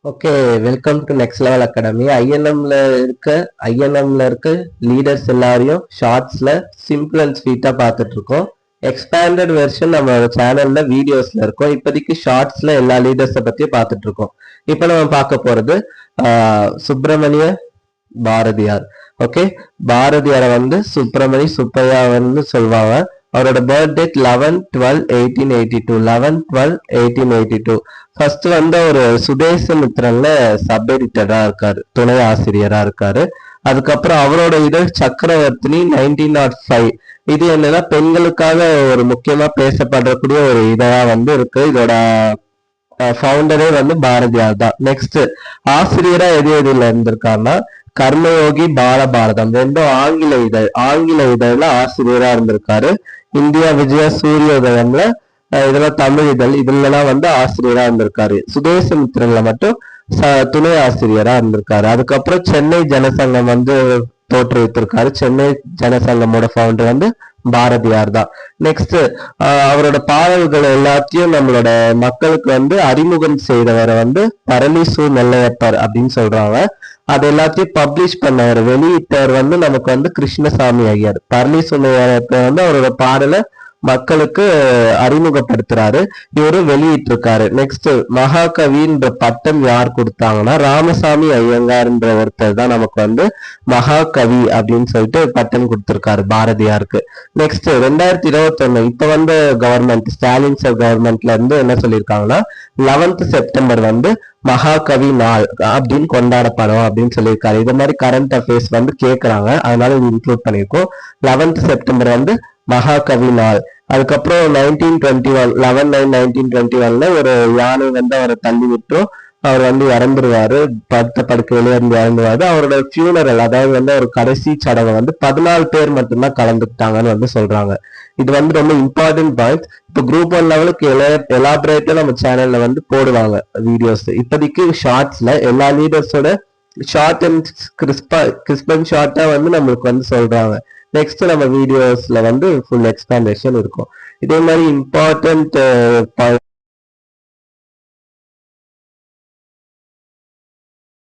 Okay, welcome to next level academy. ஐஎன்எம்ல இருக்க leaders எல்லாரையும் ஷார்ட்ஸ்ல சிம்பிள் அண்ட் ஸ்வீட்டா பார்த்துட்டு இருக்கோம். எக்ஸ்பேண்டட் வெர்ஷன் நம்மளோட சேனல்ல வீடியோஸ்ல இருக்கும். இப்போதைக்கு ஷார்ட்ஸ்ல எல்லா லீடர்ஸை பத்தியும் பார்த்துட்டு இருக்கோம். இப்போ நம்ம பார்க்க போறது சுப்பிரமணிய பாரதியார். ஓகே, பாரதியாரை வந்து சுப்பையான்னு சொல்லுவாங்க. அவரோட பர்த்டே 11/12/1882. ஃபர்ஸ்ட் வந்து ஒரு சுதேசமித்திரன்ல சப் எடிட்டரா இருக்காரு, துணை ஆசிரியரா இருக்காரு. அதுக்கப்புறம் அவரோட இதழ் சக்கரவர்த்தினி 1905. இது என்னன்னா பெண்களுக்காக ஒரு முக்கியமா பேசப்படக்கூடிய ஒரு இதழா வந்து இருக்கு. இதோட ஃபவுண்டரே வந்து பாரதியார் தான். நெக்ஸ்ட் ஆசிரியரா எதுல இருந்திருக்காருன்னா கர்மயோகி பாலபாரதம், ரெண்டும் ஆங்கில இதழ்ல ஆசிரியரா இருந்திருக்காரு. இந்தியா விஜய சூரியோதயம்ல இதெல்லாம் தமிழ் இதழ், இதுலாம் வந்து ஆசிரியரா இருந்திருக்காரு. சுதேசமித்திரன்ல மட்டும் துணை ஆசிரியரா இருந்திருக்காரு. அதுக்கப்புறம் சென்னை ஜனசங்கம் வந்து தோற்றுவித்திருக்காரு. சென்னை ஜனசங்கமோட ஃபவுண்டர் வந்து பாரதியார் தான். நெக்ஸ்ட் அவரோட பாடல்கள் எல்லாத்தையும் நம்மளோட மக்களுக்கு வந்து அறிமுகம் செய்தவரை வந்து பரளிசு நெல்லையப்பர் அப்படின்னு சொல்றாங்க. அது எல்லாத்தையும் பப்ளிஷ் பண்ணவர், வெளியிட்டவர் வந்து நமக்கு வந்து கிருஷ்ணசாமி ஐயர். பரளிசு நெல்லையப்பர் வந்து அவரோட பாடலை மக்களுக்கு அறிமுகப்படுத்துறாரு, இவரு வெளியிட்டு இருக்காரு. நெக்ஸ்ட் மகாகவின்ற பட்டம் யார் கொடுத்தாங்கன்னா ராமசாமி ஐயங்கார்ன்ற ஒருத்தர் தான் நமக்கு வந்து மகாகவி அப்படின்னு சொல்லிட்டு பட்டம் கொடுத்திருக்காரு பாரதியாருக்கு. நெக்ஸ்ட் 2021 இப்ப வந்து கவர்மெண்ட் ஸ்டாலின் சார் கவர்மெண்ட்ல இருந்து என்ன சொல்லியிருக்காங்கன்னா 11th செப்டம்பர் வந்து மகாகவி நாள் அப்படின்னு கொண்டாடப்படும் அப்படின்னு சொல்லியிருக்காரு. இது மாதிரி கரண்ட் அஃபேர்ஸ் வந்து கேட்கறாங்க, அதனால இது இன்க்ளூட் பண்ணியிருக்கோம். 11th செப்டம்பர் வந்து மகாகவி நாள். அதுக்கப்புறம் 11/9/1921 ஒரு யானை வந்து அவரை தள்ளி விட்டுரும், அவர் வந்து இறந்துருவாரு, படுத்த படுக்கையில இருந்து இறந்துருவாரு. அவரோட ஃபியூனரல், அதாவது வந்து ஒரு கடைசி சடங்கை வந்து 14 பேர் மட்டும்தான் கலந்துக்கிட்டாங்கன்னு வந்து சொல்றாங்க. இது வந்து ரொம்ப இம்பார்ட்டன்ட் பாயிண்ட். இப்போ குரூப் 1 லெவலுக்கு எலாபரேட்டா நம்ம சேனல்ல வந்து போடுவாங்க வீடியோஸ். இப்போதைக்கு ஷார்ட்ஸ்ல எல்லா லீடர்ஸோட ஷார்ட் அண்ட் கிறிஸ்பன் ஷார்ட்டா வந்து நம்மளுக்கு வந்து சொல்றாங்க. நெக்ஸ்ட் நம்ம வீடியோஸ்ல வந்து ஃபுல் எக்ஸ்பிளனேஷன் இருக்கும். இதே மாதிரி இம்பார்ட்டன்ட்